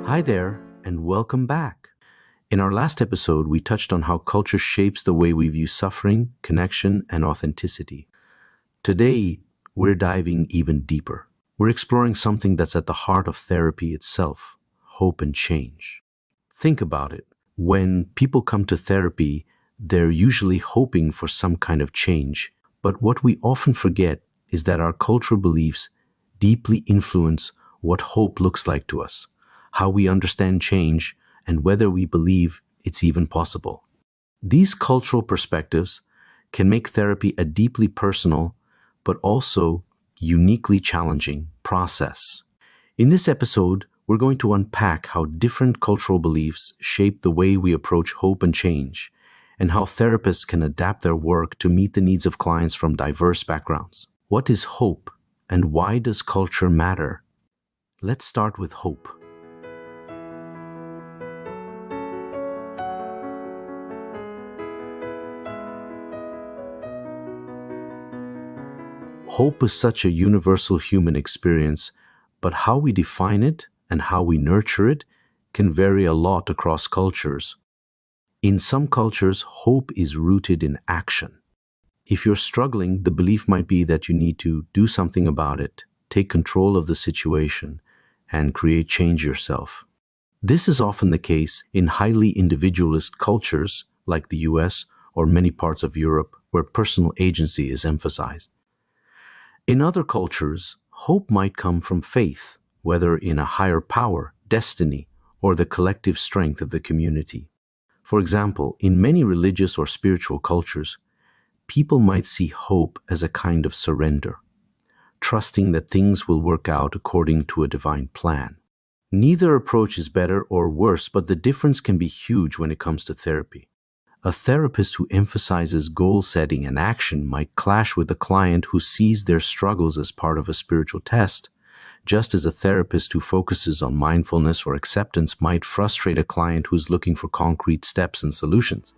Hi there, and welcome back. In our last episode, we touched on how culture shapes the way we view suffering, connection, and authenticity. Today, we're diving even deeper. We're exploring something that's at the heart of therapy itself: hope and change. Think about it. When people come to therapy, they're usually hoping for some kind of change. But what we often forget is that our cultural beliefs deeply influence what hope looks like to us, how we understand change, and whether we believe it's even possible. These cultural perspectives can make therapy a deeply personal, but also uniquely challenging process. In this episode, we're going to unpack how different cultural beliefs shape the way we approach hope and change, and how therapists can adapt their work to meet the needs of clients from diverse backgrounds. What is hope, and why does culture matter? Let's start with hope. Hope is such a universal human experience, but how we define it and how we nurture it can vary a lot across cultures. In some cultures, hope is rooted in action. If you're struggling, the belief might be that you need to do something about it, take control of the situation, and create change yourself. This is often the case in highly individualist cultures like the US or many parts of Europe, where personal agency is emphasized. In other cultures, hope might come from faith, whether in a higher power, destiny, or the collective strength of the community. For example, in many religious or spiritual cultures, people might see hope as a kind of surrender, trusting that things will work out according to a divine plan. Neither approach is better or worse, but the difference can be huge when it comes to therapy. A therapist who emphasizes goal setting and action might clash with a client who sees their struggles as part of a spiritual test, just as a therapist who focuses on mindfulness or acceptance might frustrate a client who's looking for concrete steps and solutions.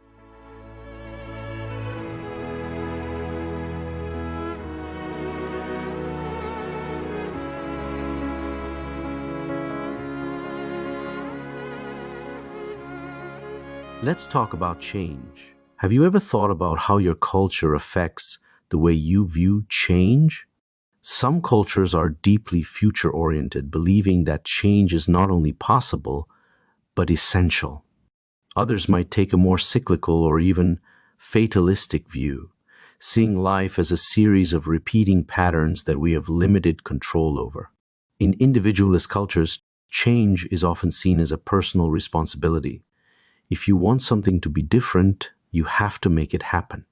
Let's talk about change. Have you ever thought about how your culture affects the way you view change? Some cultures are deeply future-oriented, believing that change is not only possible, but essential. Others might take a more cyclical or even fatalistic view, seeing life as a series of repeating patterns that we have limited control over. In individualist cultures, change is often seen as a personal responsibility. If you want something to be different, you have to make it happen.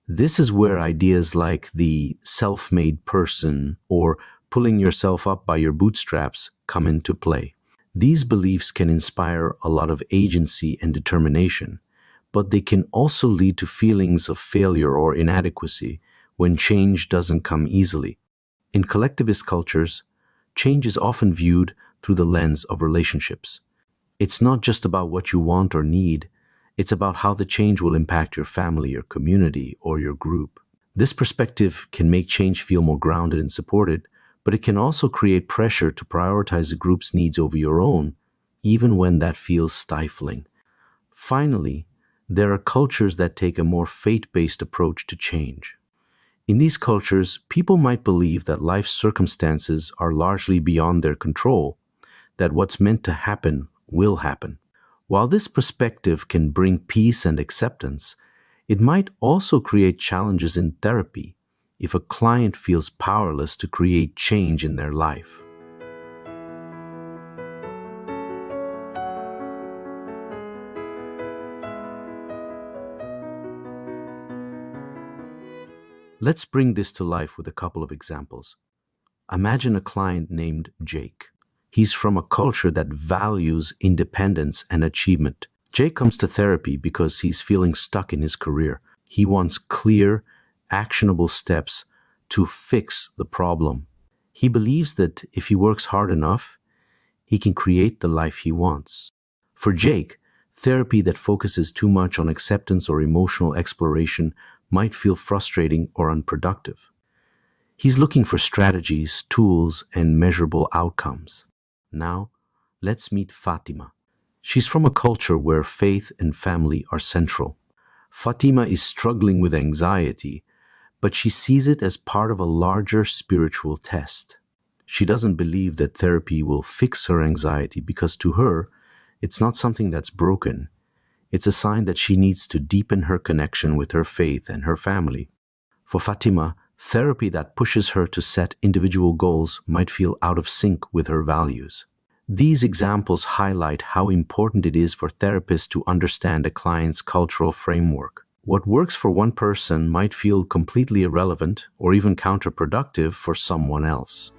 This is where ideas like the self-made person or pulling yourself up by your bootstraps come into play. These beliefs can inspire a lot of agency and determination, but they can also lead to feelings of failure or inadequacy when change doesn't come easily. In collectivist cultures, change is often viewed through the lens of relationships. It's not just about what you want or need, it's about how the change will impact your family, your community, or your group. This perspective can make change feel more grounded and supported, but it can also create pressure to prioritize the group's needs over your own, even when that feels stifling. Finally, there are cultures that take a more fate-based approach to change. In these cultures, people might believe that life's circumstances are largely beyond their control, that what's meant to happen will happen. While this perspective can bring peace and acceptance, it might also create challenges in therapy if a client feels powerless to create change in their life. Let's bring this to life with a couple of examples. Imagine a client named Jake. He's from a culture that values independence and achievement. Jake comes to therapy because he's feeling stuck in his career. He wants clear, actionable steps to fix the problem. He believes that if he works hard enough, he can create the life he wants. For Jake, therapy that focuses too much on acceptance or emotional exploration might feel frustrating or unproductive. He's looking for strategies, tools, and measurable outcomes. Now, Let's meet Fatima. She's from a culture where faith and family are central. Fatima is struggling with anxiety, but she sees it as part of a larger spiritual test. She doesn't believe that therapy will fix her anxiety because to her, it's not something that's broken. It's a sign that she needs to deepen her connection with her faith and her family. For Fatima, therapy that pushes her to set individual goals might feel out of sync with her values. These examples highlight how important it is for therapists to understand a client's cultural framework. What works for one person might feel completely irrelevant or even counterproductive for someone else.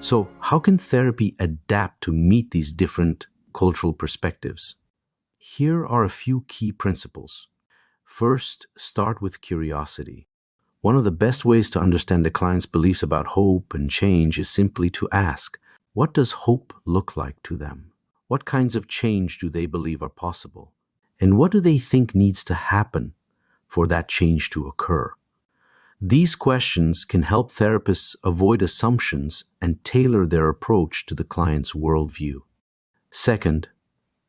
So, how can therapy adapt to meet these different cultural perspectives? Here are a few key principles. First, start with curiosity. One of the best ways to understand a client's beliefs about hope and change is simply to ask, what does hope look like to them? What kinds of change do they believe are possible? And what do they think needs to happen for that change to occur? These questions can help therapists avoid assumptions and tailor their approach to the client's worldview. Second,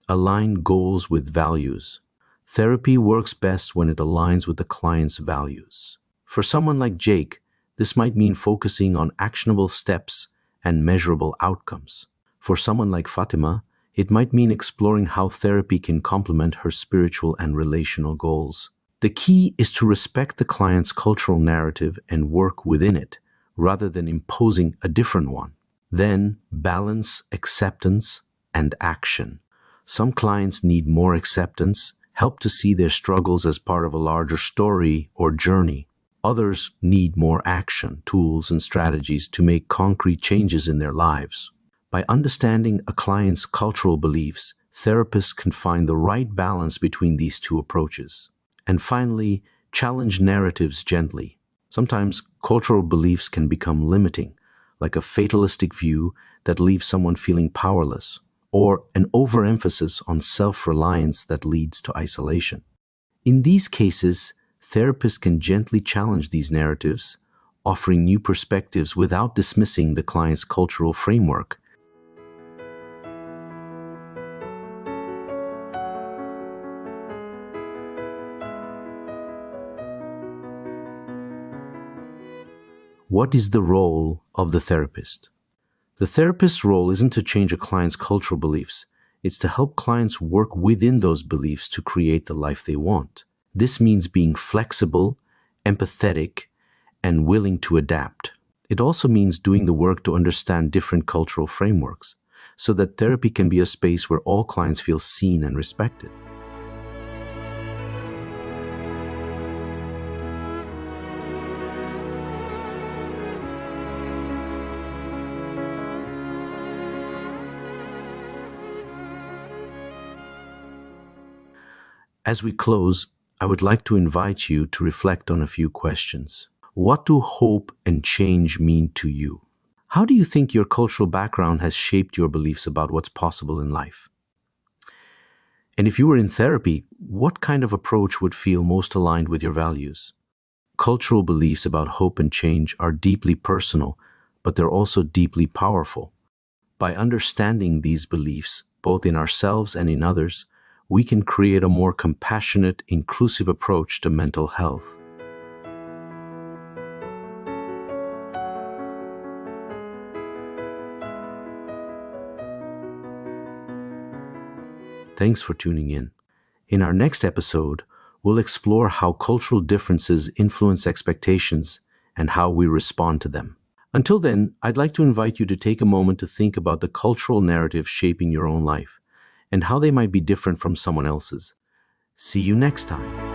align goals with values. Therapy works best when it aligns with the client's values. For someone like Jake, this might mean focusing on actionable steps and measurable outcomes. For someone like Fatima, it might mean exploring how therapy can complement her spiritual and relational goals. The key is to respect the client's cultural narrative and work within it, rather than imposing a different one. Then, balance acceptance and action. Some clients need more acceptance, help to see their struggles as part of a larger story or journey. Others need more action, tools, and strategies to make concrete changes in their lives. By understanding a client's cultural beliefs, therapists can find the right balance between these two approaches. And finally, challenge narratives gently. Sometimes cultural beliefs can become limiting, like a fatalistic view that leaves someone feeling powerless, or an overemphasis on self-reliance that leads to isolation. In these cases, therapists can gently challenge these narratives, offering new perspectives without dismissing the client's cultural framework. What is the role of the therapist? The therapist's role isn't to change a client's cultural beliefs. It's to help clients work within those beliefs to create the life they want. This means being flexible, empathetic, and willing to adapt. It also means doing the work to understand different cultural frameworks, so that therapy can be a space where all clients feel seen and respected. As we close, I would like to invite you to reflect on a few questions. What do hope and change mean to you? How do you think your cultural background has shaped your beliefs about what's possible in life? And if you were in therapy, what kind of approach would feel most aligned with your values? Cultural beliefs about hope and change are deeply personal, but they're also deeply powerful. By understanding these beliefs, both in ourselves and in others, we can create a more compassionate, inclusive approach to mental health. Thanks for tuning in. In our next episode, we'll explore how cultural differences influence expectations and how we respond to them. Until then, I'd like to invite you to take a moment to think about the cultural narrative shaping your own life and how they might be different from someone else's. See you next time.